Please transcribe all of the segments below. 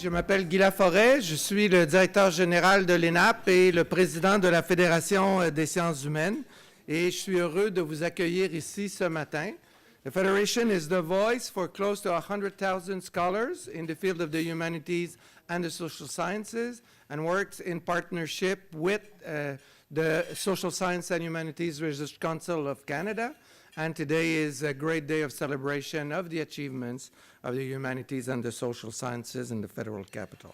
je m'appelle Guy Laforêt, je suis le directeur général de l'ENAP et le président de la Fédération des sciences humaines et je suis heureux de vous accueillir ici ce matin. The Federation is the voice for close to 100,000 scholars in the field of the humanities and the social sciences and works in partnership with the Social Science and Humanities Research Council of Canada. And today is a great day of celebration of the achievements of the humanities and the social sciences in the federal capital.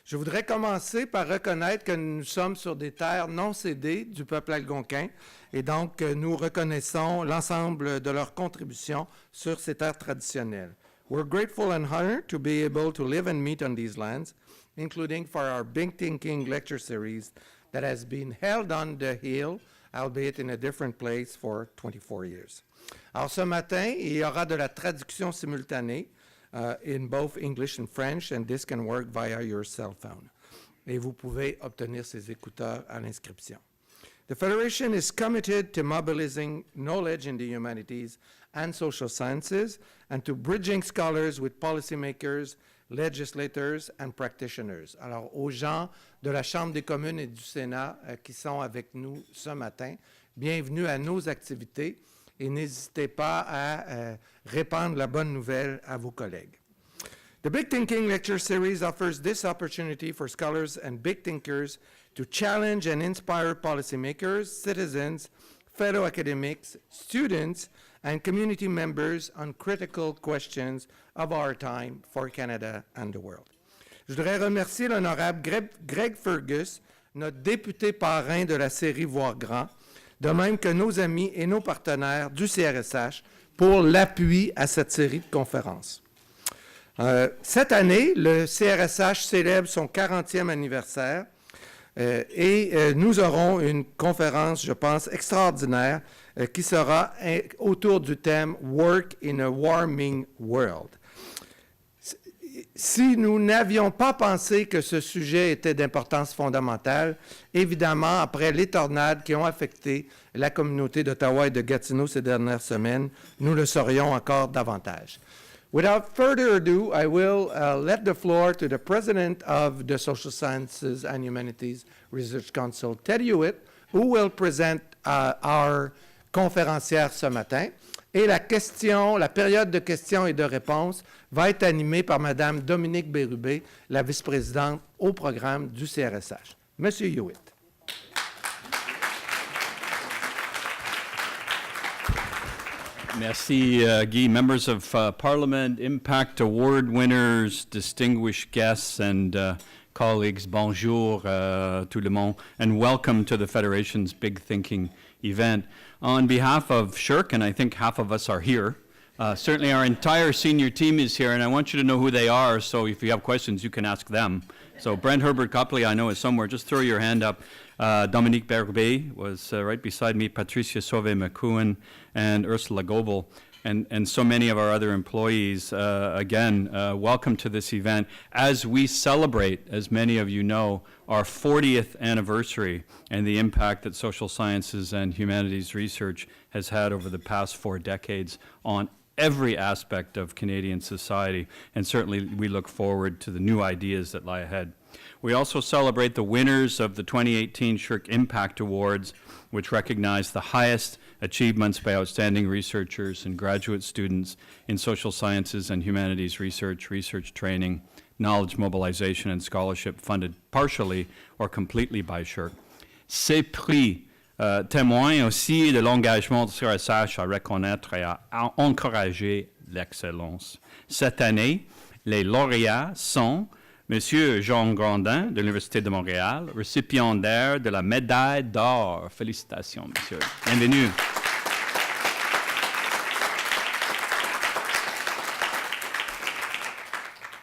Je voudrais commencer par reconnaître que nous sommes sur des terres non cédées du peuple algonquin et donc nous reconnaissons l'ensemble de leurs contributions sur ces terres traditionnelles. We're grateful and honored to be able to live and meet on these lands, including for our Big Thinking lecture series that has been held on the Hill, albeit in a different place for 24 years. Alors ce matin, il y aura de la traduction simultanée in both English and French, and this can work via your cell phone. Et vous pouvez obtenir ces écouteurs à l'inscription. The Federation is committed to mobilizing knowledge in the humanities and social sciences and to bridging scholars with policymakers, legislators and practitioners. Alors, aux gens de la Chambre des communes et du Sénat qui sont avec nous ce matin, bienvenue à nos activités et n'hésitez pas à répandre la bonne nouvelle à vos collègues. The Big Thinking Lecture Series offers this opportunity for scholars and big thinkers to challenge and inspire policymakers, citizens, fellow academics, students, and community members on critical questions of our time for Canada and the world. Je voudrais remercier l'honorable Greg Fergus, notre député parrain de la série Voir grand, de même que nos amis et nos partenaires du CRSH pour l'appui à cette série de conférences. Cette année, le CRSH célèbre son 40e anniversaire et nous aurons une conférence, je pense, extraordinaire qui sera autour du thème « Work in a Warming World ». Si nous n'avions pas pensé que ce sujet était d'importance fondamentale, évidemment, après les tornades qui ont affecté la communauté d'Ottawa et de Gatineau ces dernières semaines, nous le saurions encore davantage. Without further ado, I will let the floor to the president of the Social Sciences and Humanities Research Council, Ted Hewitt, who will present our conférencière ce matin. Et la période de questions et de réponses va être animée par Mme Dominique Bérubé, la vice-présidente au programme du CRSH. Monsieur Hewitt. Merci, Guy. Members of Parliament, Impact Award winners, distinguished guests, and colleagues, bonjour tout le monde, and welcome to the Federation's Big Thinking event. On behalf of SSHRC, and I think half of us are here, certainly our entire senior team is here, and I want you to know who they are, so if you have questions, you can ask them. So Brent Herbert Copley, I know, is somewhere. Just throw your hand up. Dominique Berube was right beside me, Patricia Sauvé-McCouen, and Ursula Goebel, and so many of our other employees. Again, welcome to this event. As we celebrate, as many of you know, our 40th anniversary and the impact that social sciences and humanities research has had over the past 4 decades on every aspect of Canadian society, and certainly we look forward to the new ideas that lie ahead. We also celebrate the winners of the 2018 SSHRC Impact Awards, which recognize the highest achievements by outstanding researchers and graduate students in social sciences and humanities research, research training, knowledge mobilization, and scholarship funded partially or completely by SSHRC. Ces prix témoignent aussi de l'engagement du CRSH à reconnaître et à encourager l'excellence. Cette année, les lauréats sont Monsieur Jean Grandin de l'Université de Montréal, récipiendaire de la médaille d'or. Félicitations, monsieur. Bienvenue.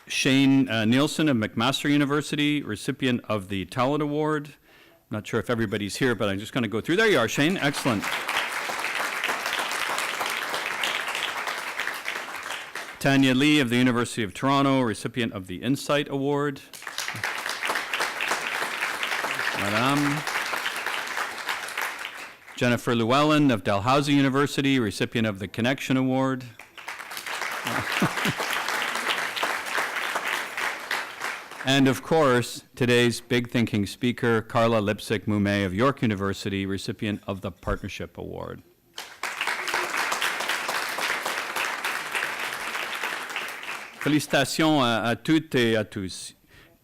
Shane Nielsen of McMaster University, recipient of the Talent Award. Not sure if everybody's here, but I'm just going to go through. There you are, Shane. Excellent. Tanya Lee of the University of Toronto, recipient of the Insight Award. Madame. Jennifer Llewellyn of Dalhousie University, recipient of the Connection Award. And of course, today's big thinking speaker, Carla Lipsig-Mummé of York University, recipient of the Partnership Award. Félicitations à toutes et à tous.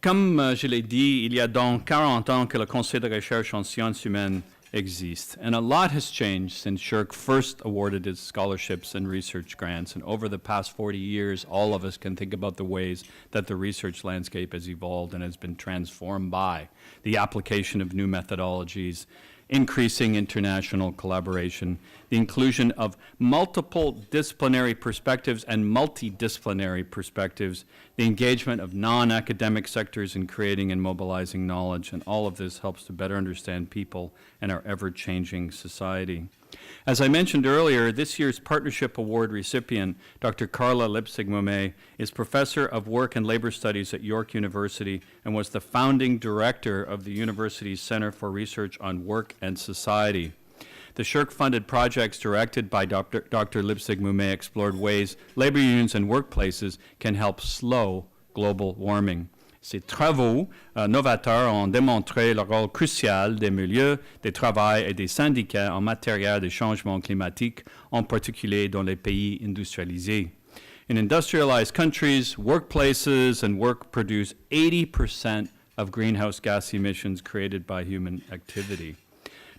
Comme je l'ai dit, il y a donc 40 ans que le Conseil de recherche en sciences humaines existe, and a lot has changed since SSHRC first awarded its scholarships and research grants, and over the past 40 years, all of us can think about the ways that the research landscape has evolved and has been transformed by the application of new methodologies, increasing international collaboration, the inclusion of multiple disciplinary perspectives and multidisciplinary perspectives, the engagement of non-academic sectors in creating and mobilizing knowledge, and all of this helps to better understand people and our ever-changing society. As I mentioned earlier, this year's Partnership Award recipient, Dr. Carla Lipsig-Mummé, is Professor of Work and Labor Studies at York University and was the founding director of the university's Center for Research on Work and Society. The SSHRC-funded projects directed by Dr. Lipsig-Mummé explored ways labor unions and workplaces can help slow global warming. Ces travaux novateurs ont démontré le rôle crucial des milieux de travail et des syndicats en matière de changement climatique, en particulier dans les pays industrialisés. In industrialized countries, workplaces and work produce 80% of greenhouse gas emissions created by human activity.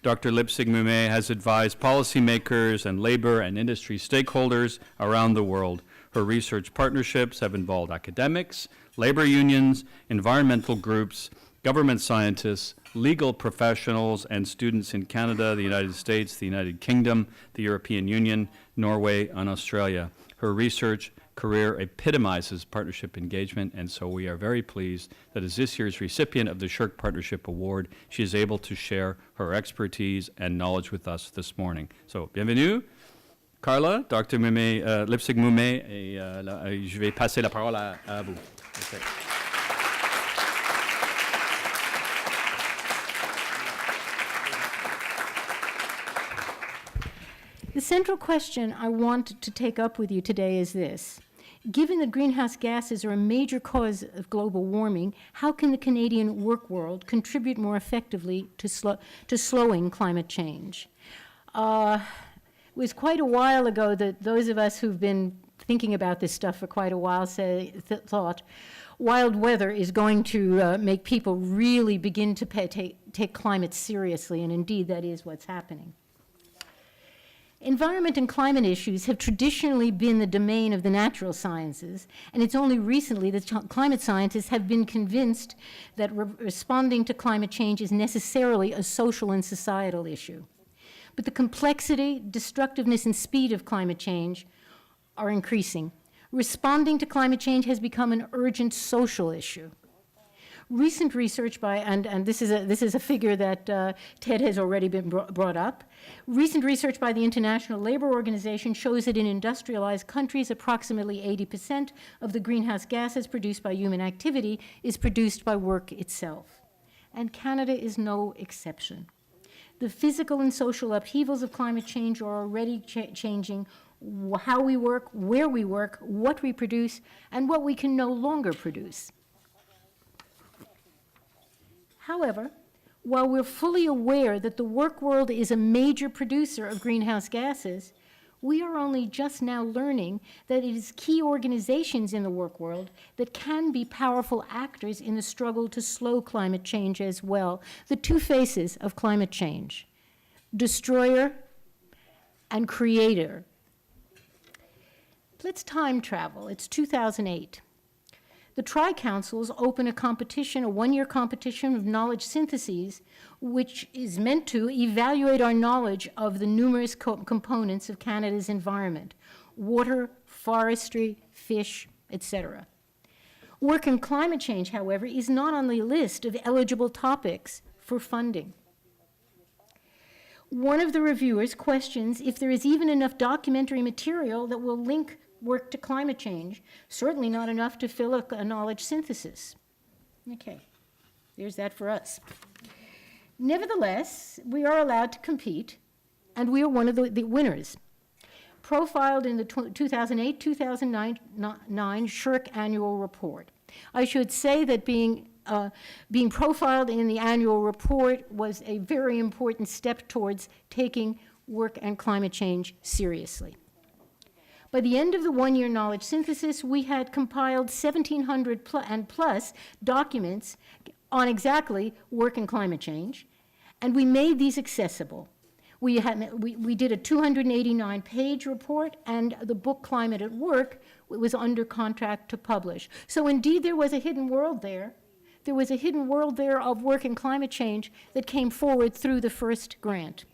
Dr. Lipsig-Mummé has advised policymakers and labor and industry stakeholders around the world. Her research partnerships have involved academics, labor unions, environmental groups, government scientists, legal professionals, and students in Canada, the United States, the United Kingdom, the European Union, Norway, and Australia. Her research career epitomizes partnership engagement, and so we are very pleased that as this year's recipient of the SSHRC Partnership Award, she is able to share her expertise and knowledge with us this morning. So, bienvenue. Carla, Dr. Lipsig-Mummé, et je vais passer la parole à vous. Okay. The central question I want to take up with you today is this. Given that greenhouse gases are a major cause of global warming, how can the Canadian work world contribute more effectively to slowing climate change? It was quite a while ago that those of us who've been thinking about this stuff for quite a while thought wild weather is going to make people really begin to take climate seriously, and indeed that is what's happening. Environment and climate issues have traditionally been the domain of the natural sciences, and it's only recently that climate scientists have been convinced that responding to climate change is necessarily a social and societal issue. But the complexity, destructiveness, and speed of climate change are increasing. Responding to climate change has become an urgent social issue. Recent research by, and this is a figure that Ted has already been brought up. Recent research by the International Labour Organization shows that in industrialized countries, approximately 80% of the greenhouse gases produced by human activity is produced by work itself. And Canada is no exception. The physical and social upheavals of climate change are already changing how we work, where we work, what we produce, and what we can no longer produce. However, while we're fully aware that the work world is a major producer of greenhouse gases, we are only just now learning that it is key organizations in the work world that can be powerful actors in the struggle to slow climate change as well. The two faces of climate change, destroyer and creator. Let's time travel. It's 2008. The Tri-Councils open a competition, a one-year competition of knowledge syntheses, which is meant to evaluate our knowledge of the numerous components of Canada's environment: water, forestry, fish, etc. Work in climate change, however, is not on the list of eligible topics for funding. One of the reviewers questions if there is even enough documentary material that will link work to climate change, certainly not enough to fill a knowledge synthesis. Okay, there's that for us. Nevertheless, we are allowed to compete, and we are one of the winners. Profiled in the 2008-2009 SSHRC annual report. I should say that being profiled in the annual report was a very important step towards taking work and climate change seriously. By the end of the one-year knowledge synthesis, we had compiled 1,700 and plus documents on exactly work and climate change, and we made these accessible. We did a 289-page report, and the book Climate at Work was under contract to publish. So indeed, there was a hidden world there. There was a hidden world there of work and climate change that came forward through the first grant.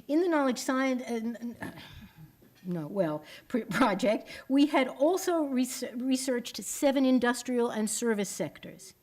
In the knowledge science, project, we had also researched 7 industrial and service sectors.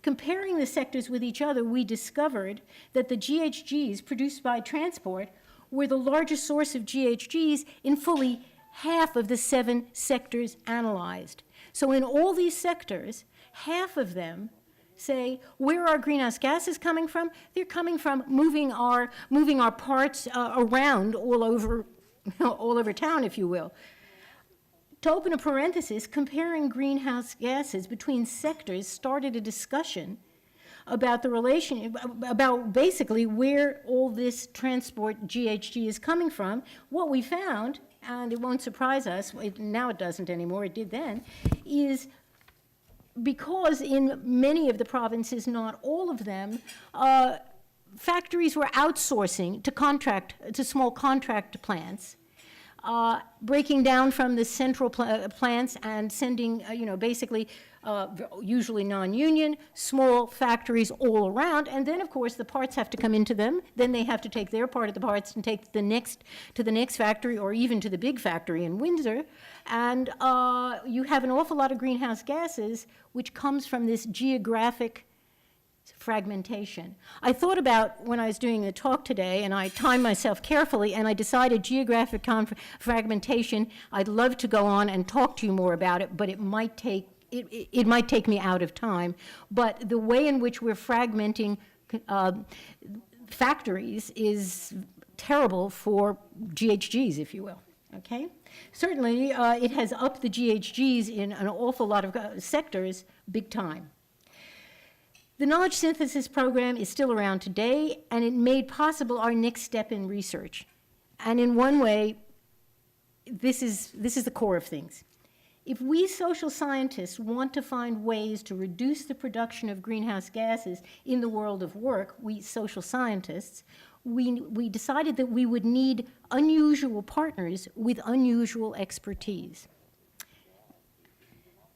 Comparing the sectors with each other, we discovered that the GHGs produced by transport were the largest source of GHGs in fully half of the 7 sectors analyzed. So in all these sectors, half of them say, where are greenhouse gases coming from? They're coming from moving our parts around all over town, if you will. To open a parenthesis, comparing greenhouse gases between sectors started a discussion about the relation, about basically where all this transport GHG is coming from. What we found, and it won't surprise us, now it doesn't anymore, it did then, is because in many of the provinces, not all of them, factories were outsourcing to small contract plants, breaking down from the central plants and sending, basically, usually non-union, small factories all around. And then, of course, the parts have to come into them. Then they have to take their part of the parts and take to the next factory, or even to the big factory in Windsor. And you have an awful lot of greenhouse gases, which comes from this geographic fragmentation. I thought about when I was doing the talk today, and I timed myself carefully, and I decided geographic fragmentation, I'd love to go on and talk to you more about it, but it might take me out of time. But the way in which we're fragmenting factories is terrible for GHGs, if you will. Okay? Certainly, it has upped the GHGs in an awful lot of sectors big time. The knowledge synthesis program is still around today, and it made possible our next step in research. And in one way, this is the core of things. If we social scientists want to find ways to reduce the production of greenhouse gases in the world of work, we social scientists, we decided that we would need unusual partners with unusual expertise.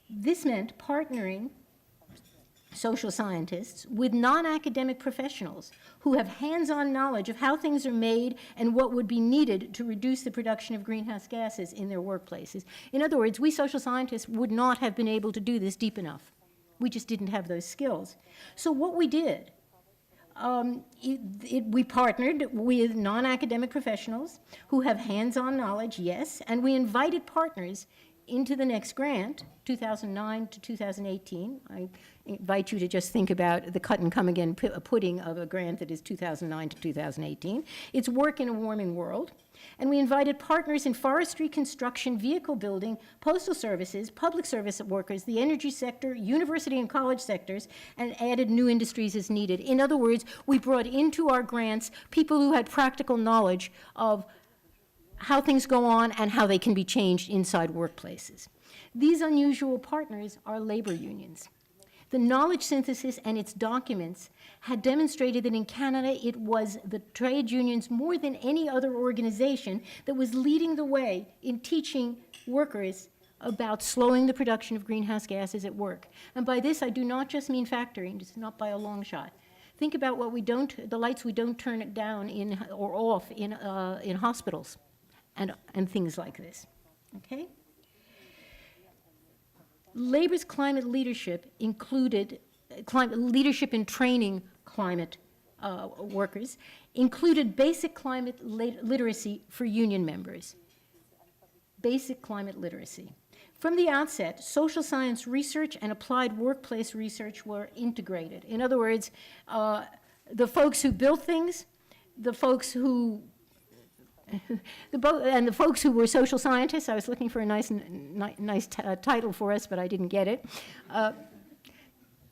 This meant partnering social scientists with non-academic professionals who have hands-on knowledge of how things are made and what would be needed to reduce the production of greenhouse gases in their workplaces. In other words, we social scientists would not have been able to do this deep enough. We just didn't have those skills. So what we did, we partnered with non-academic professionals who have hands-on knowledge, yes, and we invited partners into the next grant, 2009 to 2018. I invite you to just think about the cut and come again pudding of a grant that is 2009 to 2018. It's work in a warming world. And we invited partners in forestry, construction, vehicle building, postal services, public service workers, the energy sector, university and college sectors, and added new industries as needed. In other words, we brought into our grants people who had practical knowledge of how things go on and how they can be changed inside workplaces. These unusual partners are labor unions. The knowledge synthesis and its documents had demonstrated that in Canada it was the trade unions more than any other organization that was leading the way in teaching workers about slowing the production of greenhouse gases at work. And by this I do not just mean factoring, it's not by a long shot. Think about the lights we don't turn it down in or off in hospitals. And things like this, okay? Labor's climate leadership included, leadership in training climate workers, included basic climate literacy for union members. Basic climate literacy. From the outset, social science research and applied workplace research were integrated. In other words, the folks who built things, the folks who the folks who were social scientists, I was looking for a nice title for us, but I didn't get it.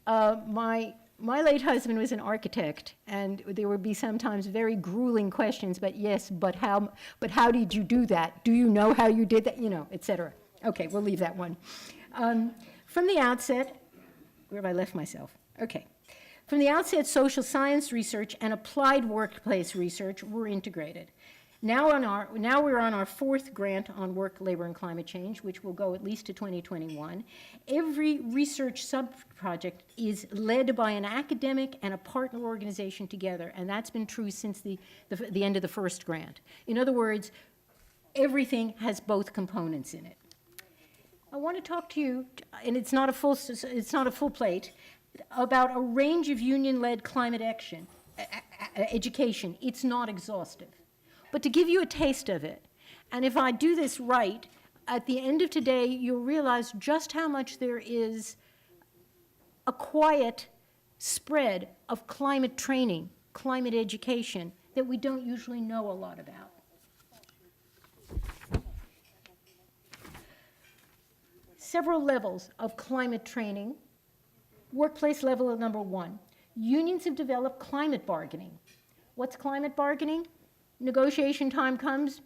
My late husband was an architect, and there would be sometimes very grueling questions, but how did you do that? Do you know how you did that? You know, et cetera. Okay, we'll leave that one. From the outset, where have I left myself? Okay. From the outset, social science research and applied workplace research were integrated. Now we're on our fourth grant on work, labor, and climate change, which will go at least to 2021. Every research sub-project is led by an academic and a partner organization together, and that's been true since the end of the first grant. In other words, everything has both components in it. I want to talk to you, and it's not a full plate, about a range of union-led climate action, education. It's not exhaustive. But to give you a taste of it, and if I do this right, at the end of today, you'll realize just how much there is a quiet spread of climate training, climate education, that we don't usually know a lot about. Several levels of climate training. Workplace level of number one. Unions have developed climate bargaining. What's climate bargaining? Negotiation time comes,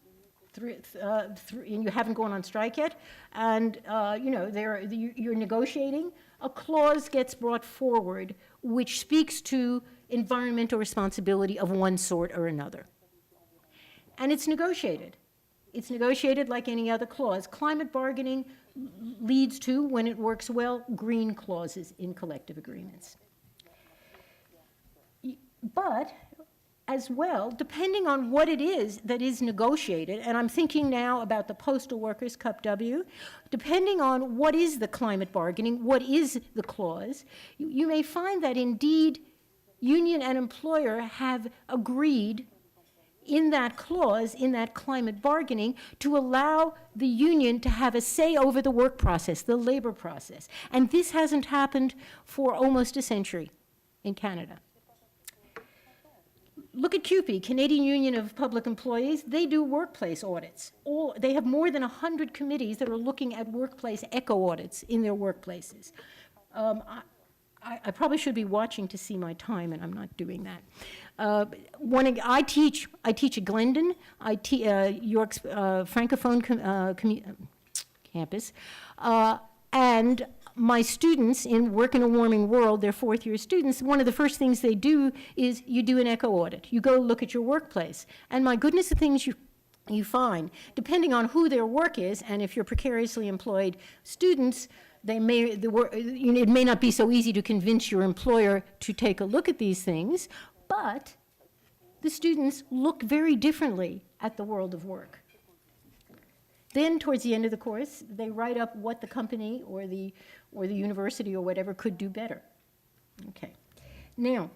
and you haven't gone on strike yet, and you're negotiating. A clause gets brought forward which speaks to environmental responsibility of one sort or another. And it's negotiated. It's negotiated like any other clause. Climate bargaining leads to, when it works well, green clauses in collective agreements. But, as well, depending on what it is that is negotiated, and I'm thinking now about the Postal Workers Cup W, depending on what is the climate bargaining, what is the clause, you may find that indeed union and employer have agreed in that clause, in that climate bargaining, to allow the union to have a say over the work process, the labor process. And this hasn't happened for almost a century in Canada. Look at CUPE, Canadian Union of Public Employees. They do workplace audits. They have more than 100 committees that are looking at workplace eco audits in their workplaces. I probably should be watching to see my time, and I'm not doing that. I teach at Glendon, York's Francophone campus, and my students in Work in a Warming World, they're fourth-year students, one of the first things they do is you do an eco audit. You go look at your workplace, and my goodness, the things you find, depending on who their work is, and if you're precariously employed students, it may not be so easy to convince your employer to take a look at these things, but the students look very differently at the world of work. Then, towards the end of the course, they write up what the company or the university or whatever could do better. Okay. Now,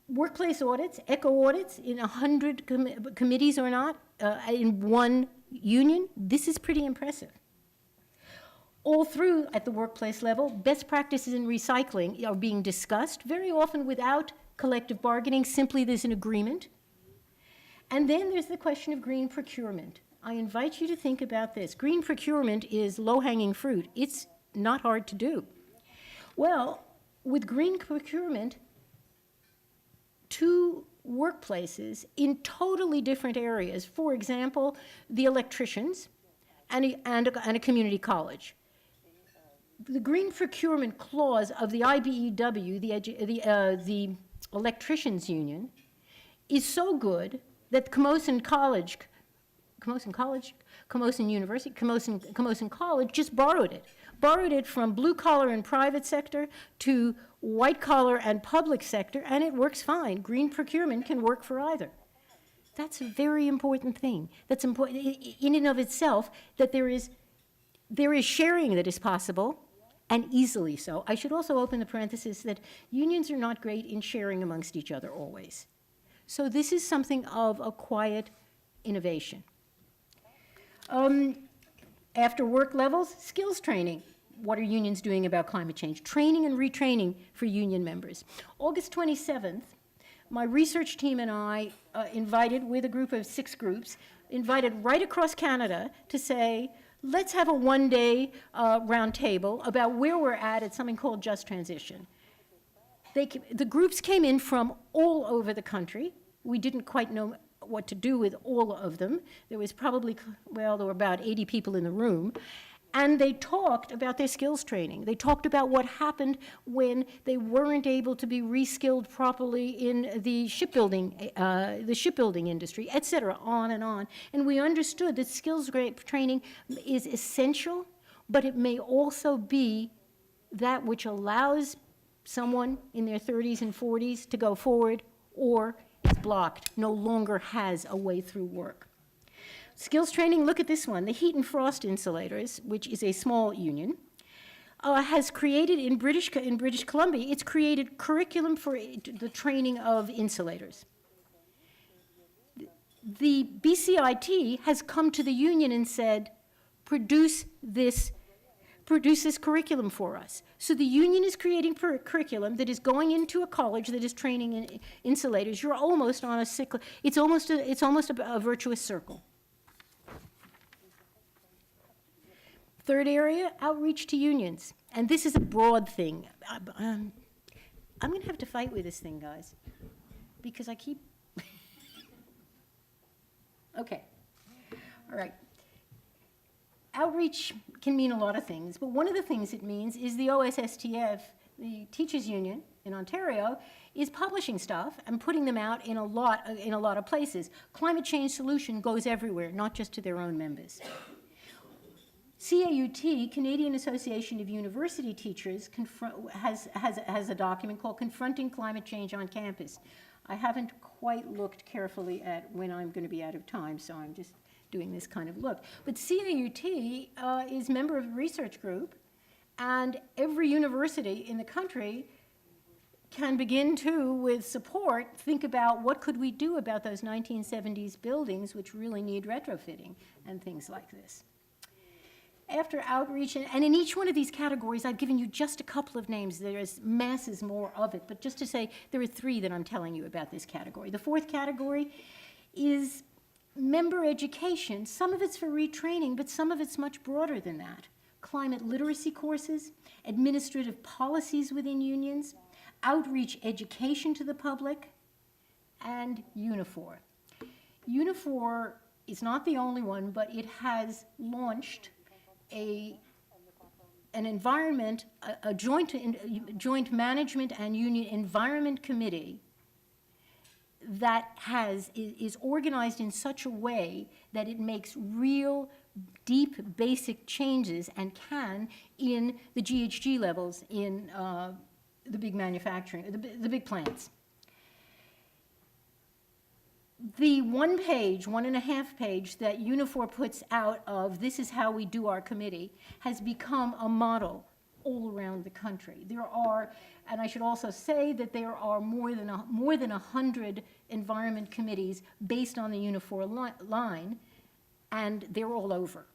workplace audits, eco audits in 100 committees or not, in one union, this is pretty impressive. All through, at the workplace level, best practices in recycling are being discussed, very often without collective bargaining, simply there's an agreement. And then there's the question of green procurement. I invite you to think about this. Green procurement is low-hanging fruit. It's not hard to do. Well, with green procurement, two workplaces in totally different areas, for example, the electricians and a community college. The green procurement clause of the IBEW, the electricians union, is so good that Camosun College just borrowed it from blue collar and private sector to white collar and public sector, and it works fine. Green procurement can work for either. That's a very important thing. That's important in and of itself, that there is sharing that is possible, and easily so. I should also open the parenthesis that unions are not great in sharing amongst each other always. So this is something of a quiet innovation. After work levels, skills training. What are unions doing about climate change? Training and retraining for union members. August 27th, My research team and I invited, with a group of 6 groups, invited right across Canada to say, let's have a one-day round table about where we're at something called just transition. The groups came in from all over the country. We didn't quite know what to do with all of them. There was probably, well, there were about 80 people in the room. And they talked about their skills training. They talked about what happened when they weren't able to be reskilled properly in the shipbuilding industry, et cetera, on and on. And we understood that skills training is essential, but it may also be that which allows someone in their 30s and 40s to go forward, or is blocked, no longer has a way through work. Skills training, look at this one. The Heat and Frost Insulators, which is a small union, has created in British Columbia, it's created curriculum for the training of insulators. The BCIT has come to the union and said, produce this curriculum for us. So the union is creating curriculum that is going into a college that is training insulators. You're almost on a cycle. It's almost a virtuous circle. Third area, outreach to unions. And this is a broad thing. I'm going to have to fight with this thing, guys, because I keep... Okay. All right. Outreach can mean a lot of things, but one of the things it means is the OSSTF, the teachers union in Ontario, is publishing stuff and putting them out in a lot of places. Climate change solution goes everywhere, not just to their own members. CAUT, Canadian Association of University Teachers, has a document called Confronting Climate Change on Campus. I haven't quite looked carefully at when I'm going to be out of time, so I'm just doing this kind of look. But CAUT is a member of a research group, and every university in the country can begin to, with support, think about what could we do about those 1970s buildings which really need retrofitting and things like this. After outreach, and in each one of these categories, I've given you just a couple of names. There is masses more of it, but just to say there are 3 that I'm telling you about this category. The 4th category is member education. Some of it's for retraining, but some of it's much broader than that. Climate literacy courses, administrative policies within unions, outreach education to the public, and Unifor. Unifor is not the only one, but it has launched a joint management and union environment committee that is organized in such a way that it makes real, deep, basic changes and can in the GHG levels in the big manufacturing, the big plants. The 1.5 page that Unifor puts out of this is how we do our committee has become a model all around the country. There are, and I should also say that there are more than 100 environment committees based on the Unifor line, and they're all over.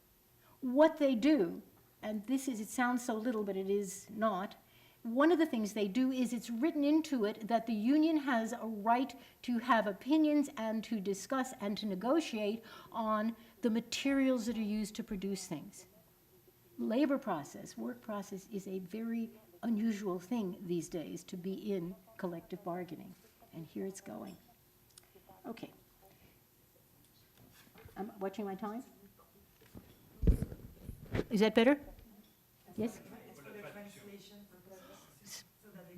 What they do, and it sounds so little, but it is not, one of the things they do is it's written into it that the union has a right to have opinions and to discuss and to negotiate on the materials that are used to produce things. Labor process, work process is a very unusual thing these days to be in collective bargaining, and here it's going. Okay. I'm watching my time? Is that better? Yes?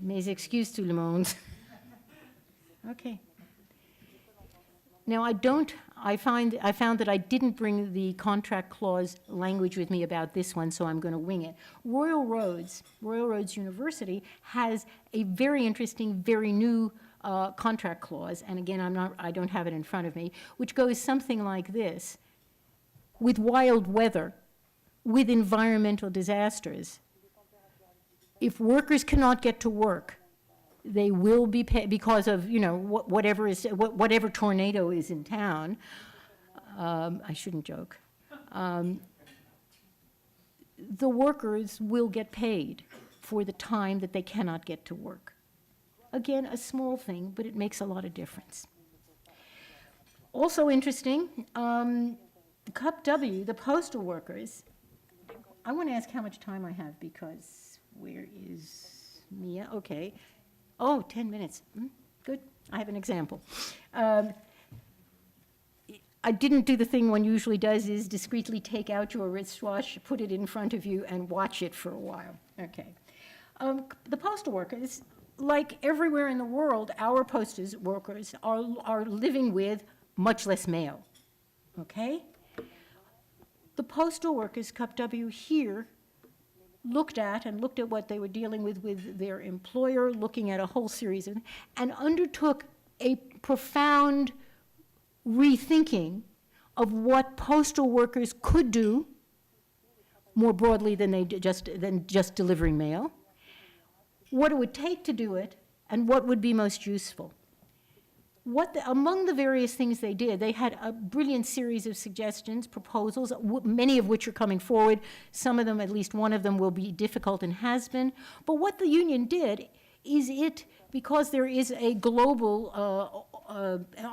Mes excuses tout le monde. Okay. Now I found that I didn't bring the contract clause language with me about this one, so I'm going to wing it. Royal Roads University has a very interesting, very new contract clause, and again, I don't have it in front of me, which goes something like this: with wild weather, with environmental disasters, if workers cannot get to work, they will be paid because of, whatever tornado is in town. I shouldn't joke. The workers will get paid for the time that they cannot get to work. Again, a small thing, but it makes a lot of difference. Also interesting, Cup W, the postal workers, I want to ask how much time I have, because where is Mia? Okay. Oh, 10 minutes. Good. I have an example. I didn't do the thing one usually does, is discreetly take out your wristwatch, put it in front of you, and watch it for a while. Okay. The postal workers, like everywhere in the world, our postal workers are living with much less mail. Okay? The postal workers, Cup W here, looked at what they were dealing with their employer, looking at a whole series of, and undertook a profound rethinking of what postal workers could do more broadly than just delivering mail, what it would take to do it, and what would be most useful. Among the various things they did, they had a brilliant series of suggestions, proposals, many of which are coming forward. Some of them, at least one of them, will be difficult and has been. But what the union did is because there is a global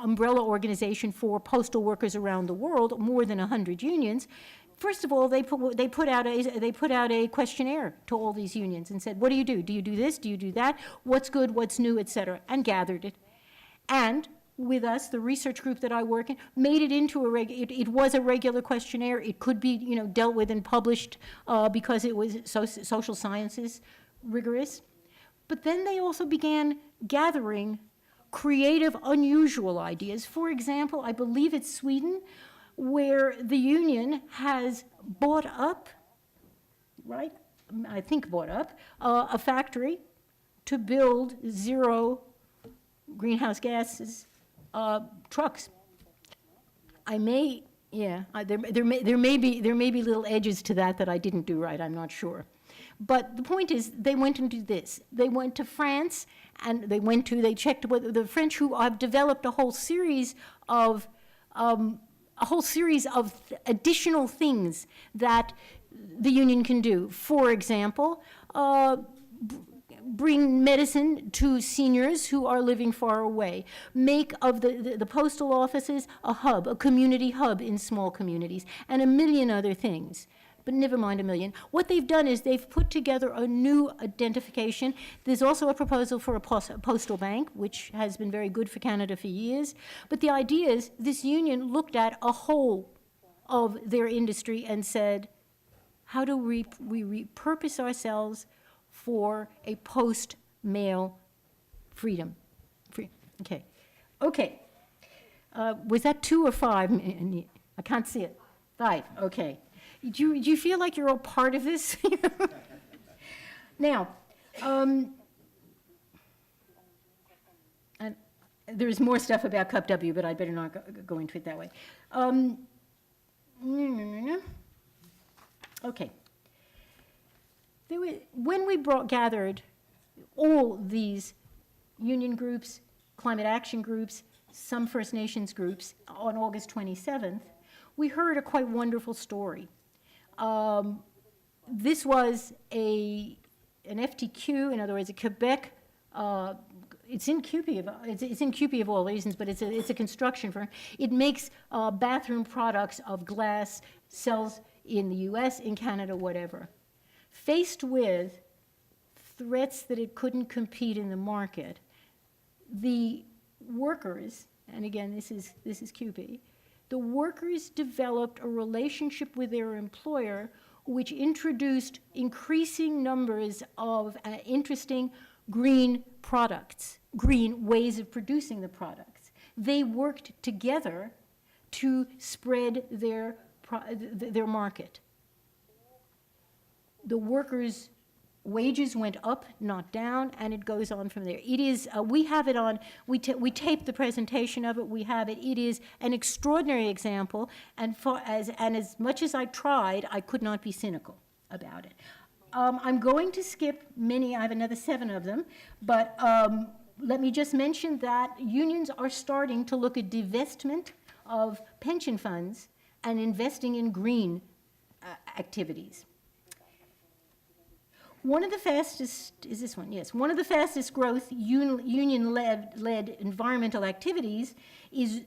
umbrella organization for postal workers around the world, more than 100 unions. First of all, they put out a questionnaire to all these unions and said, what do you do? Do you do this? Do you do that? What's good? What's new? Et cetera, and gathered it. And with us, the research group that I work in, made it into it was a regular questionnaire. It could be, dealt with and published because it was social sciences rigorous. But then they also began gathering creative, unusual ideas. For example, I believe it's Sweden, where the union has bought up, right? I think bought up, a factory to build zero greenhouse gases trucks. There may be little edges to that I didn't do right, I'm not sure. But the point is, they went and did this. They went to France, and they checked whether the French, who have developed a whole series of additional things that the union can do. For example, bring medicine to seniors who are living far away. Make of the postal offices a hub, a community hub in small communities, and a million other things. But never mind a million. What they've done is they've put together a new identification. There's also a proposal for a postal bank, which has been very good for Canada for years. But the idea is this union looked at a whole of their industry and said, how do we repurpose ourselves for a post-mail freedom? Okay. Was that 2 or 5? I can't see it. 5, okay. Do you feel like you're all part of this? Now, and there's more stuff about Cup W, but I better not go into it that way. Okay. When we gathered all these union groups, climate action groups, some First Nations groups on August 27th, we heard a quite wonderful story. This was an FTQ, in other words, a Quebec. It's in QP. It's in QP of all reasons, but it's a construction firm. It makes bathroom products of glass, sells in the U.S., in Canada, whatever. Faced with threats that it couldn't compete in the market, the workers, and again, this is QP. The workers developed a relationship with their employer which introduced increasing numbers of interesting green products, green ways of producing the products. They worked together to spread their market. The workers' wages went up, not down, and it goes on from there. It is, we have it on, we taped the presentation of it, we have it. It is an extraordinary example, and as much as I tried, I could not be cynical about it. I'm going to skip many, I have another 7 of them, but let me just mention that unions are starting to look at divestment of pension funds and investing in green activities. One of the fastest, is this one? Yes. One of the fastest growth union-led environmental activities is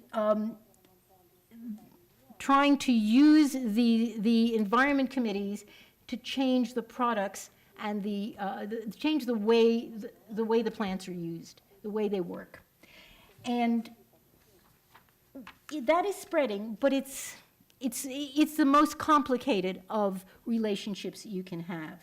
trying to use the environment committees to change the products and change the way the plants are used, the way they work. And that is spreading, but it's the most complicated of relationships you can have.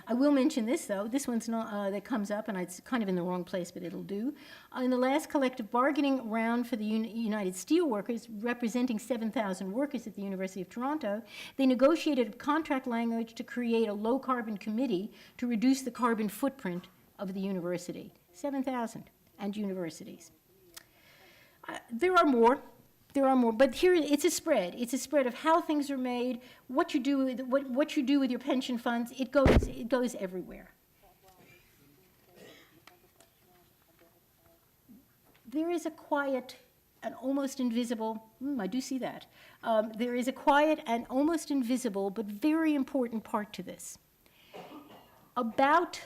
I will mention this, though. This one's not, that comes up, and it's kind of in the wrong place, but it'll do. In the last collective bargaining round for the United Steelworkers, representing 7,000 workers at the University of Toronto, they negotiated a contract language to create a low-carbon committee to reduce the carbon footprint of the university. 7,000 and universities. There are more, but here it's a spread. It's a spread of how things are made, what you do with your pension funds. It goes everywhere. There is a quiet and almost invisible. I do see that. There is a quiet and almost invisible, but very important part to this. About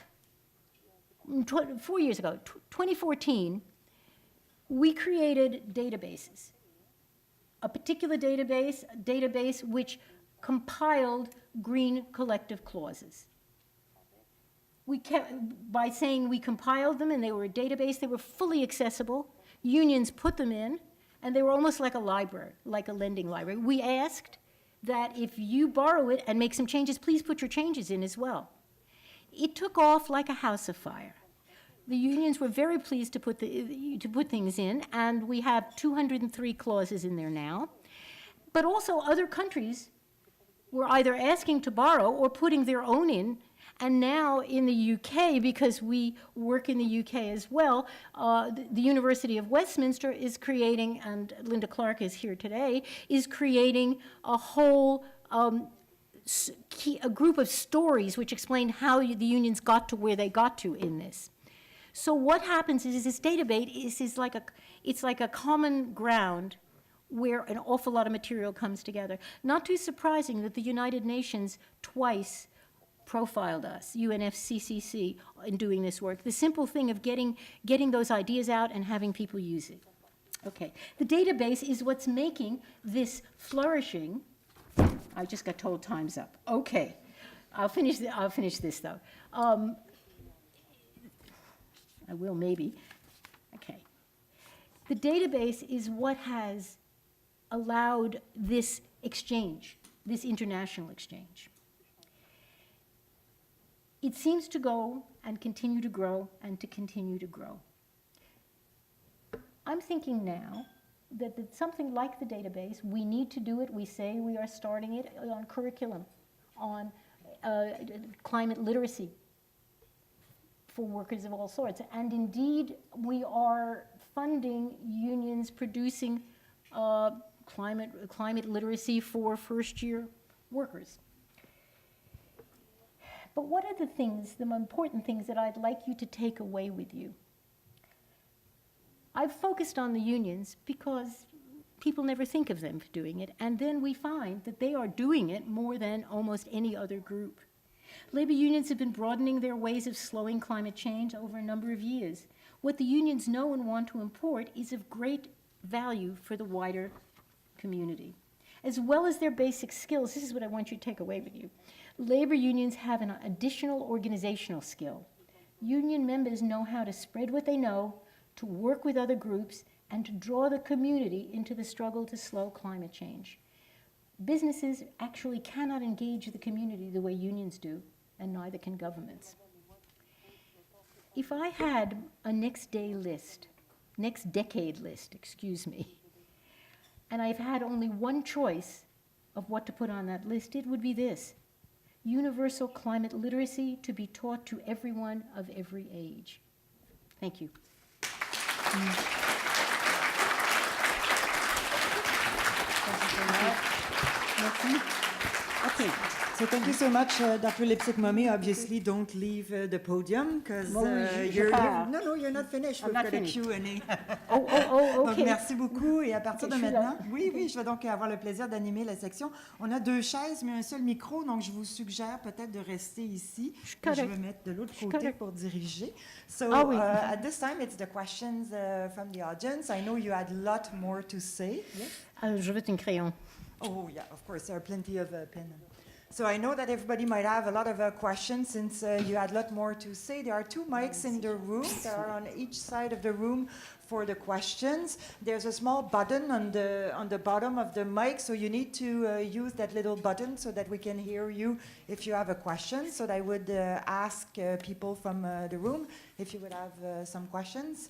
4 years ago, 2014, we created databases. A particular database which compiled green collective clauses. By saying we compiled them and they were a database, they were fully accessible. Unions put them in, and they were almost like a library, like a lending library. We asked that if you borrow it and make some changes, please put your changes in as well. It took off like a house of fire. The unions were very pleased to put things in, and we have 203 clauses in there now. But also other countries were either asking to borrow or putting their own in. And now in the UK, because we work in the UK as well, the University of Westminster is creating, and Linda Clark is here today, is creating a whole a group of stories which explain how the unions got to where they got to in this. So what happens is this database is like a common ground where an awful lot of material comes together. Not too surprising that the United Nations twice profiled us, UNFCCC, in doing this work. The simple thing of getting those ideas out and having people use it. Okay, the database is what's making this flourishing. I just got told time's up. Okay, I'll finish this though. I will maybe. Okay. The database is what has allowed this exchange, this international exchange. It seems to go and continue to grow and to continue to grow. I'm thinking now that something like the database, we need to do it. We say we are starting it on curriculum, on climate literacy for workers of all sorts. And indeed, we are funding unions producing climate literacy for first-year workers. But what are the important things that I'd like you to take away with you? I've focused on the unions because people never think of them for doing it, and then we find that they are doing it more than almost any other group. Labor unions have been broadening their ways of slowing climate change over a number of years. What the unions know and want to import is of great value for the wider community. As well as their basic skills, this is what I want you to take away with you. Labor unions have an additional organizational skill. Union members know how to spread what they know, to work with other groups, and to draw the community into the struggle to slow climate change. Businesses actually cannot engage the community the way unions do, and neither can governments. If I had a next decade list, and I've had only one choice of what to put on that list, it would be this: universal climate literacy to be taught to everyone of every age. Thank you. Okay, so thank you so much, Dr. Lipsig-Mummé. Obviously, don't leave the podium because you're not finished. We've got a Q&A. OK. Donc, merci beaucoup. Et à partir de maintenant, oui, je vais donc avoir le plaisir d'animer la section. On a 2 chaises, mais un seul micro, donc je vous suggère peut-être de rester ici. Je vais mettre de l'autre côté pour diriger. So, at this time, it's the questions from the audience. I know you had a lot more to say. Yes? Je veux un crayon. Oh, yeah, of course, there are plenty of pen. So I know that everybody might have a lot of questions since you had a lot more to say. There are 2 mics in the room. They are on each side of the room for the questions. There's a small button on the bottom of the mic, so you need to use that little button so that we can hear you if you have a question. So I would ask people from the room if you would have some questions.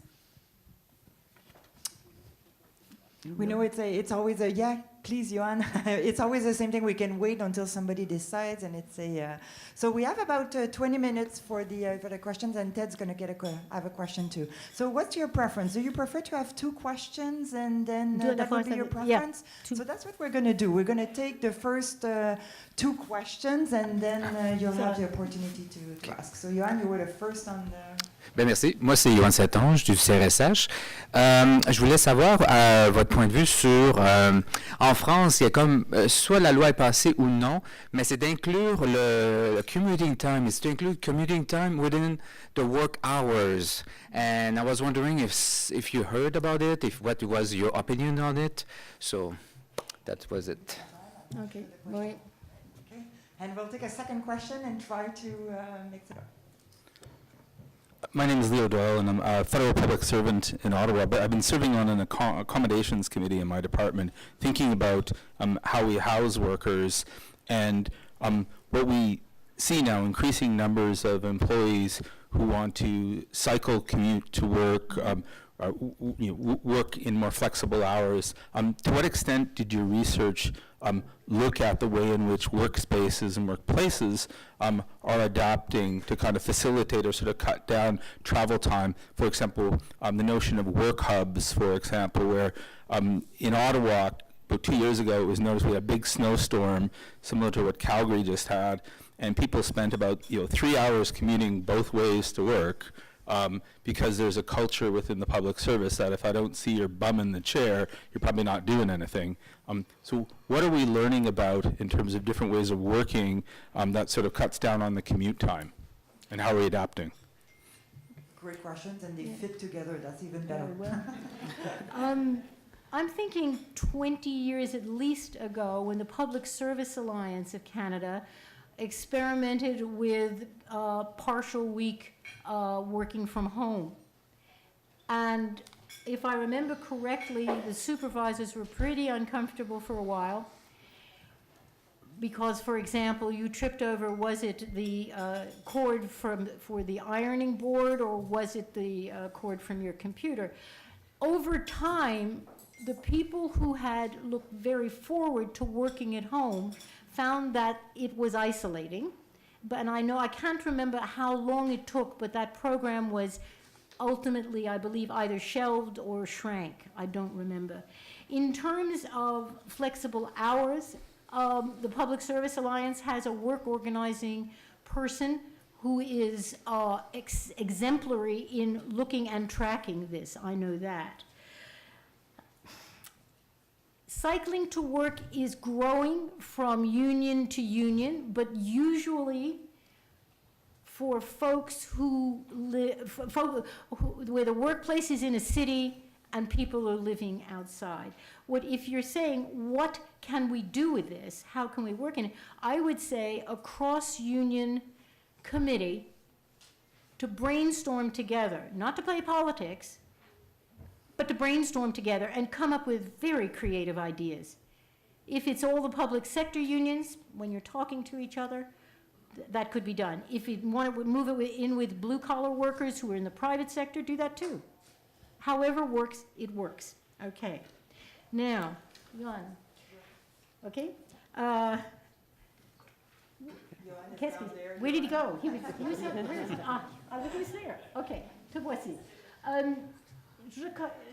We know it's always a, yeah, please, Johan. It's always the same thing. We can wait until somebody decides, and it's a. So we have about 20 minutes for the questions, and Ted's going to have a question too. So what's your preference? Do you prefer to have 2 questions, and then that would be your preference? Yeah, so that's what we're going to do. We're going to take the first 2 questions, and then you'll have the opportunity to ask. So Johan, you were the first on the. Bien, merci. Moi, c'est Johan Satange du CRSH. Je voulais savoir votre point de vue sur... en France, il y a comme... soit la loi est passée ou non, mais c'est d'inclure le commuting time. It's to include commuting time within the work hours. And I was wondering if you heard about it, what was your opinion on it. So, that was it. OK. Oui. Okay. And we'll take a second question and try to mix it up. My name is Leo Doyle, and I'm a federal public servant in Ottawa, but I've been serving on an accommodations committee in my department, thinking about how we house workers, and what we see now, increasing numbers of employees who want to cycle commute to work, work in more flexible hours. To what extent did your research look at the way in which workspaces and workplaces are adapting to kind of facilitate or sort of cut down travel time? For example, the notion of work hubs, for example, where in Ottawa, about 2 years ago, it was noticed we had a big snowstorm, similar to what Calgary just had, and people spent about 3 hours commuting both ways to work. Because there's a culture within the public service that if I don't see your bum in the chair, you're probably not doing anything. So what are we learning about in terms of different ways of working that sort of cuts down on the commute time? And how are we adapting? Great questions, and they fit together. That's even better. I'm thinking 20 years at least ago when the Public Service Alliance of Canada experimented with partial week working from home. And if I remember correctly, the supervisors were pretty uncomfortable for a while because, for example, you tripped over, was it the cord for the ironing board or was it the cord from your computer? Over time, the people who had looked very forward to working at home found that it was isolating. And I can't remember how long it took, but that program was ultimately, I believe, either shelved or shrank. I don't remember. In terms of flexible hours, the Public Service Alliance has a work organizing person who is exemplary in looking and tracking this. I know that. Cycling to work is growing from union to union, but usually for folks who live, where the workplace is in a city and people are living outside. If you're saying, what can we do with this? How can we work in it? I would say a cross-union committee to brainstorm together, not to play politics, but to brainstorm together and come up with very creative ideas. If it's all the public sector unions, when you're talking to each other, that could be done. If you want to move it in with blue-collar workers who are in the private sector, do that too. However works, it works. Okay. Now, Johan. Okay? Where did he go? He was there. Where is he? He was there. Okay. Te voici.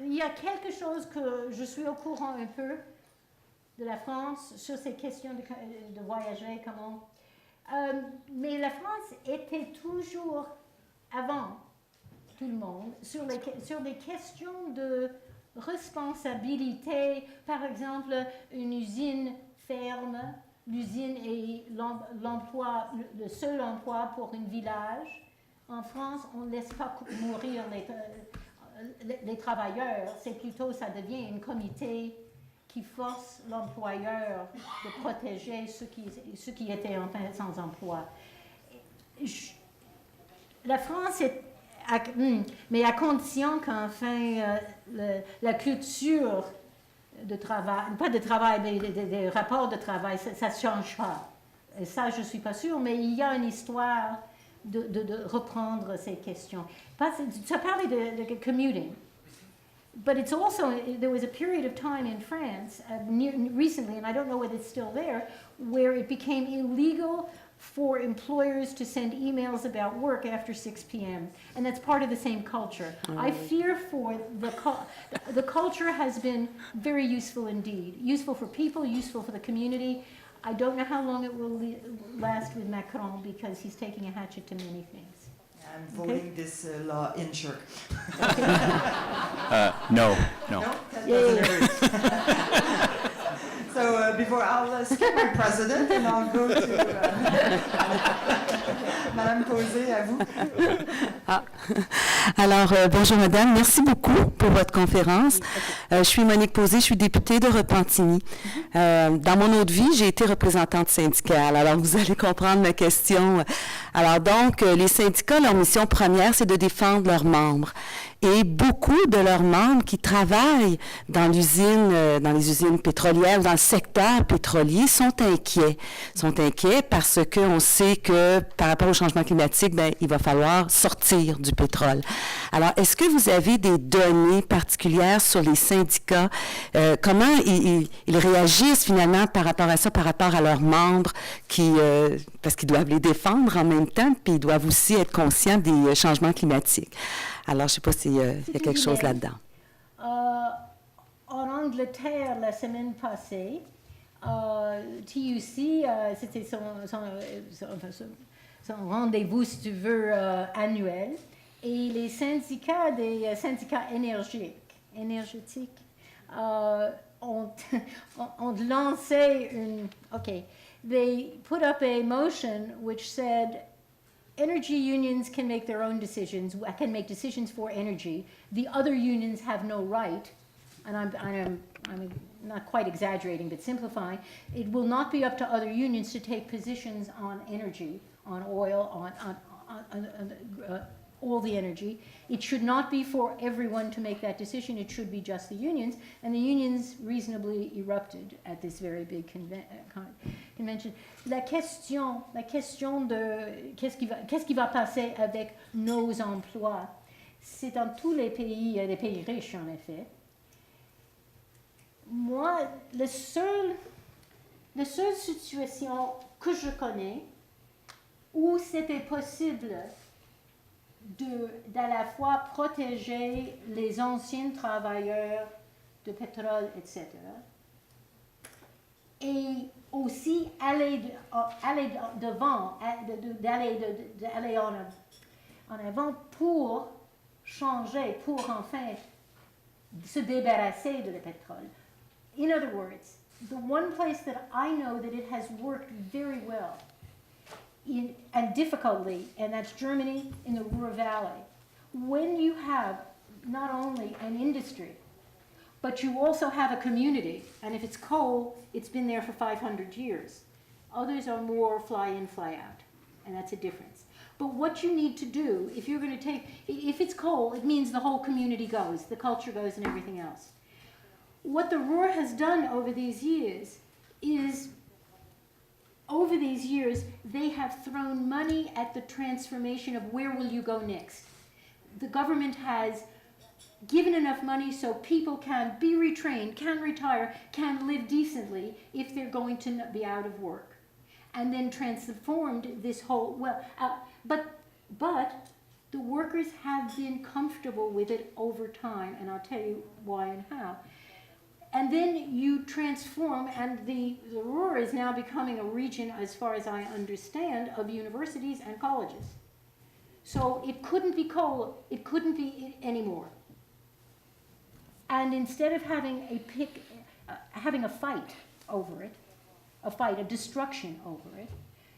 Il y a quelque chose que je suis au courant un peu. de la France sur ces questions de voyager, comment. Mais la France était toujours avant tout le monde sur des questions de responsabilité. Par exemple, une usine ferme, l'usine est l'emploi, le seul emploi pour un village. En France, on ne laisse pas mourir les travailleurs, c'est plutôt, ça devient un comité qui force l'employeur de protéger ceux qui étaient enfin sans emploi. La France est, mais à condition qu'enfin la culture de travail, pas de travail, mais des rapports de travail, ça ne change pas. Et ça, je ne suis pas sûre, mais il y a une histoire de reprendre ces questions. Tu as parlé de commuting. But it's also, there was a period of time in France, recently, and I don't know whether it's still there, where it became illegal for employers to send emails about work after 6 p.m. And that's part of the same culture. I fear for the culture has been very useful indeed. Useful for people, useful for the community. I don't know how long it will last with Macron because he's taking a hatchet to many things. I'm voting this law in sure. No. That doesn't hurt. So before I'll skip my president and I'll go to Madame Posé, à vous. Alors, bonjour madame, merci beaucoup pour votre conférence. Je suis Monique Posé, je suis députée de Repentigny. Dans mon autre vie, j'ai été représentante syndicale, alors vous allez comprendre ma question. Alors donc, les syndicats, leur mission première, c'est de défendre leurs membres. Et beaucoup de leurs membres qui travaillent dans les usines pétrolières, dans le secteur pétrolier, sont inquiets. Sont inquiets parce qu'on sait que par rapport au changement climatique, il va falloir sortir du pétrole. Alors, est-ce que vous avez des données particulières sur les syndicats? Comment ils réagissent finalement par rapport à ça, par rapport à leurs membres parce qu'ils doivent les défendre en même temps, puis ils doivent aussi être conscients des changements climatiques. Alors, je ne sais pas s'il y a quelque chose là-dedans. En Angleterre, la semaine passée, TUC, c'était son rendez-vous, si tu veux, annuel. Et les syndicats, des syndicats énergétiques, ont lancé they put up a motion which said, energy unions can make their own decisions, can make decisions for energy. The other unions have no right, and I'm not quite exaggerating, but simplifying. It will not be up to other unions to take positions on energy, on oil, on all the energy. It should not be for everyone to make that decision. It should be just the unions, and the unions reasonably erupted at this very big convention. La question de qu'est-ce qui va passer avec nos emplois, c'est dans tous les pays riches en effet. Moi, la seule situation que je connais où c'était possible d'à la fois protéger les anciens travailleurs de pétrole, etc., et aussi aller devant, d'aller en avant pour changer, pour enfin se débarrasser de le pétrole. In other words, the one place that I know that it has worked very well and difficultly, and that's Germany in the Ruhr Valley. When you have not only an industry, but you also have a community, and if it's coal, it's been there for 500 years. Others are more fly in, fly out, and that's a difference. But what you need to do, if you're going to if it's coal, it means the whole community goes, the culture goes, and everything else. What the Ruhr has done over these years is, they have thrown money at the transformation of where will you go next. The government has given enough money so people can be retrained, can retire, can live decently if they're going to be out of work. And then transformed this whole, but the workers have been comfortable with it over time, and I'll tell you why and how. And then you transform, and the Ruhr is now becoming a region, as far as I understand, of universities and colleges. So it couldn't be coal, it couldn't be anymore. And instead of having having a fight over it, a destruction over it,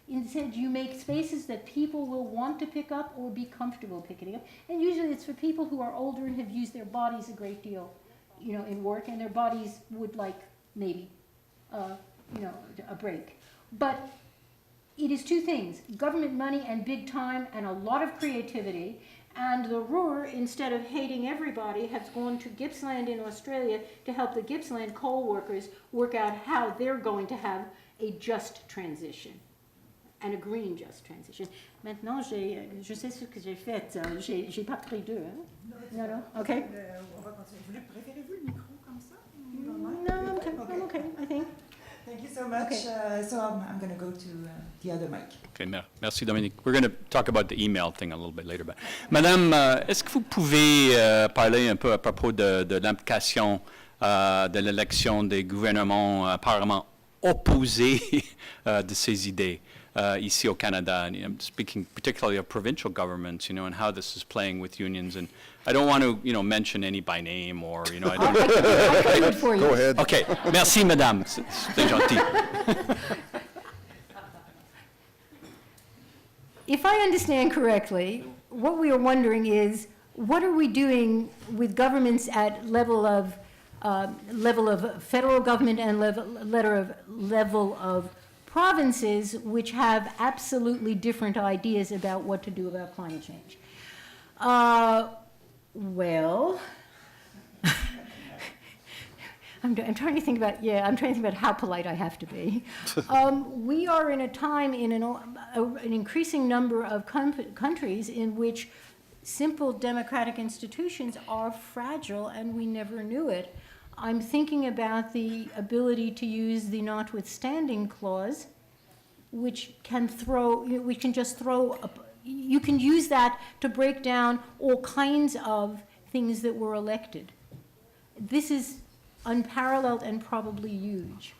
instead you make spaces that people will want to pick up or be comfortable picking up. And usually it's for people who are older and have used their bodies a great deal, in work, and their bodies would like maybe, a break. But it is two things: government money and big time and a lot of creativity. And the Ruhr, instead of hating everybody, has gone to Gippsland in Australia to help the Gippsland coal workers work out how they're going to have a just transition, and a green just transition. Maintenant, je sais ce que j'ai fait. J'ai pas pris deux. Hein? Non, okay. On va continuer. Préférez-vous le micro comme ça? No, I'm okay, I think. Thank you so much. Okay. So I'm going to go to the other mic. Okay, merci Dominique. We're going to talk about the email thing a little bit later. But, Madame, est-ce que vous pouvez parler un peu à propos de l'implication de l'élection des gouvernements apparemment opposés de ces idées ici au Canada? And I'm speaking particularly of provincial governments, and how this is playing with unions. And I don't want to, mention any by name or, I don't. I can do it for you. Go ahead. Okay, merci, Madame. C'est gentil. If I understand correctly, what we are wondering is, what are we doing with governments at level of federal government and level of provinces, which have absolutely different ideas about what to do about climate change? Well, I'm trying to think about how polite I have to be. We are in a time in an increasing number of countries in which simple democratic institutions are fragile, and we never knew it. I'm thinking about the ability to use the notwithstanding clause, which can just throw you can use that to break down all kinds of things that were elected. This is unparalleled and probably huge.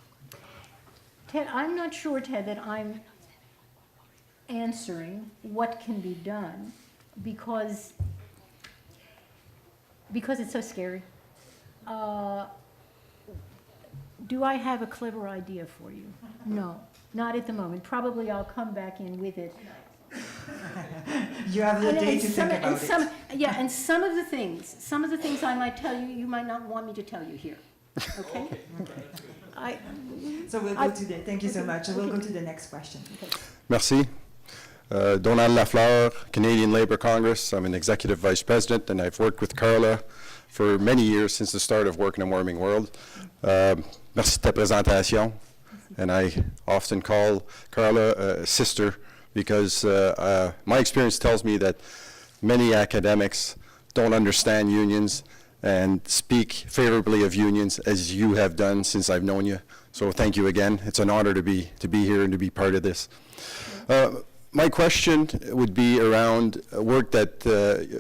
Ted, I'm not sure, Ted, that I'm answering what can be done because it's so scary. Do I have a clever idea for you? No, not at the moment. Probably I'll come back in with it. You have the day to think about it. Yeah, and some of the things I might tell you, you might not want me to tell you here. Okay? So we'll go to the, thank you so much. We'll go to the next question. Okay. Merci. Donald Lafleur, Canadian Labour Congress. I'm an executive vice president, and I've worked with Carla for many years since the start of Work in a Warming World. Merci de ta présentation. And I often call Carla a sister because my experience tells me that many academics don't understand unions and speak favorably of unions as you have done since I've known you. So thank you again. It's an honor to be here and to be part of this. My question would be around work that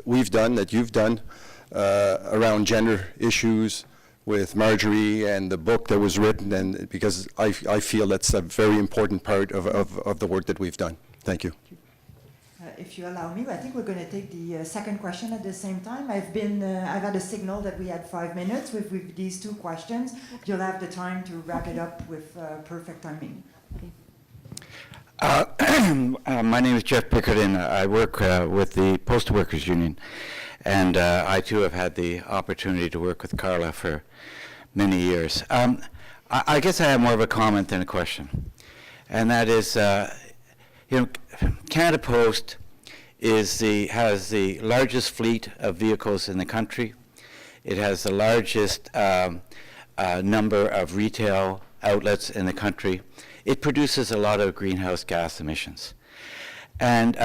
we've done, that you've done, around gender issues with Marjorie and the book that was written, and because I feel that's a very important part of the work that we've done. Thank you. If you allow me, I think we're going to take the second question at the same time. I've had a signal that we had 5 minutes with these two questions. You'll have the time to wrap it up with perfect timing. My name is Jeff Pickardin. I work with the Postal Workers Union, and I too have had the opportunity to work with Carla for many years. I guess I have more of a comment than a question, and that is, Canada Post has the largest fleet of vehicles in the country. It has the largest number of retail outlets in the country. It produces a lot of greenhouse gas emissions. And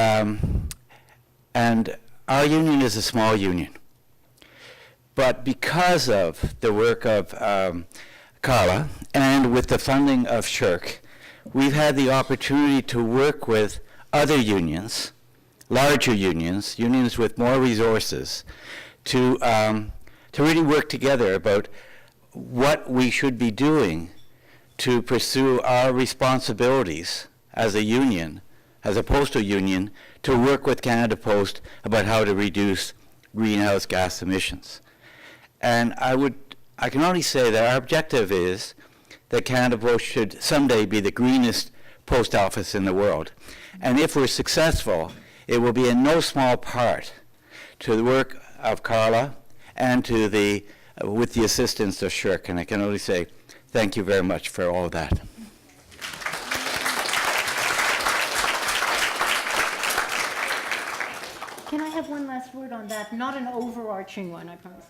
our union is a small union. But because of the work of Carla and with the funding of SSHRC, we've had the opportunity to work with other unions, larger unions, unions with more resources, to really work together about what we should be doing to pursue our responsibilities as a union, as a postal union, to work with Canada Post about how to reduce greenhouse gas emissions. And I can only say that our objective is that Canada Post should someday be the greenest post office in the world. And if we're successful, it will be in no small part to the work of Carla and to with the assistance of SSHRC. And I can only say thank you very much for all of that. Can I have one last word on that? Not an overarching one, I promise.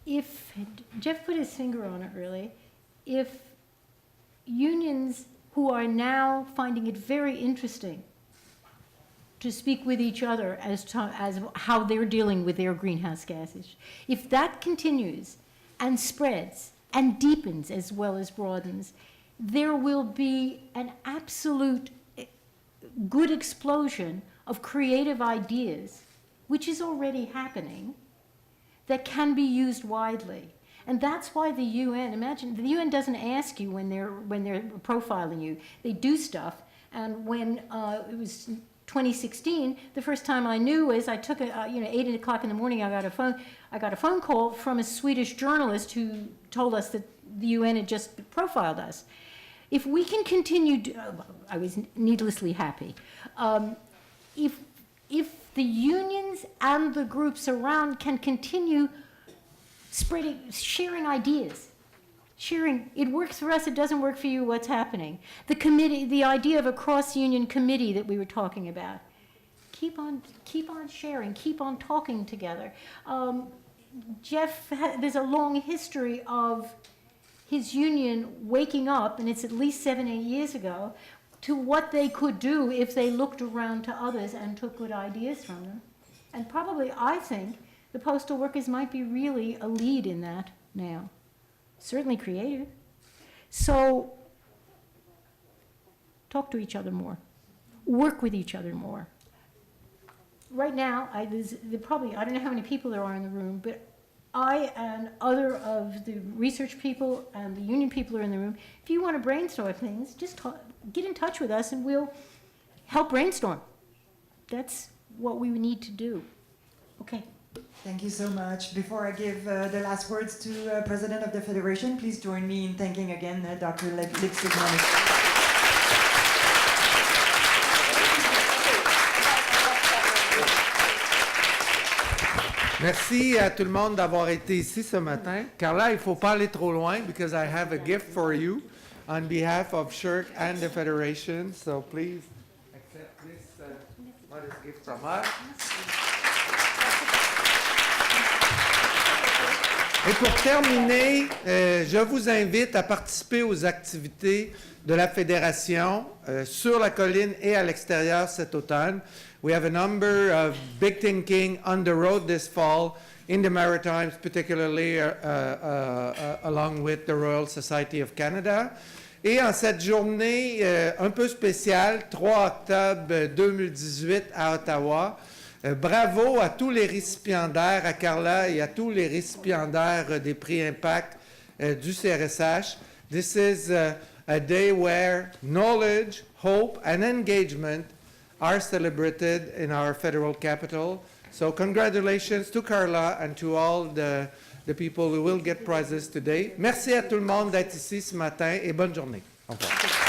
If, Jeff put his finger on it really, if unions who are now finding it very interesting to speak with each other as how they're dealing with their greenhouse gases, if that continues and spreads and deepens as well as broadens, there will be an absolute good explosion of creative ideas, which is already happening, that can be used widely. And that's why the UN, imagine, the UN doesn't ask you when they're profiling you. They do stuff. And when it was 2016, the first time I knew was I took 8 o'clock in the morning, I got a phone call from a Swedish journalist who told us that the UN had just profiled us. If we can continue, I was needlessly happy. If the unions and the groups around can continue sharing ideas, it works for us, it doesn't work for you, what's happening? The committee, the idea of a cross-union committee that we were talking about. Keep on sharing, keep on talking together. Jeff, there's a long history of his union waking up, and it's at least 7, 8 years ago, to what they could do if they looked around to others and took good ideas from them. And probably, I think, the postal workers might be really a lead in that now. Certainly creative. So, talk to each other more. Work with each other more. Right now, I don't know how many people there are in the room, but I and other of the research people and the union people are in the room. If you want to brainstorm things, just get in touch with us and we'll help brainstorm. That's what we need to do. Okay. Thank you so much. Before I give the last words to President of the Federation, please join me in thanking again Dr. Lipsig-Mummé. Merci à tout le monde d'avoir été ici ce matin. Carla, il ne faut pas aller trop loin because I have a gift for you on behalf of SSHRC and the Federation. So please accept this modest gift from us. Et pour terminer, je vous invite à participer aux activités de la Fédération sur la colline et à l'extérieur cet automne. We have a number of big thinking on the road this fall in the Maritimes, particularly along with the Royal Society of Canada. Et en cette journée un peu spéciale, 3 octobre 2018 à Ottawa, bravo à tous les récipiendaires, à Carla et à tous les récipiendaires des prix Impact du CRSH. This is a day where knowledge, hope and engagement are celebrated in our federal capital. So congratulations to Carla and to all the people who will get prizes today. Merci à tout le monde d'être ici ce matin et bonne journée. Au revoir.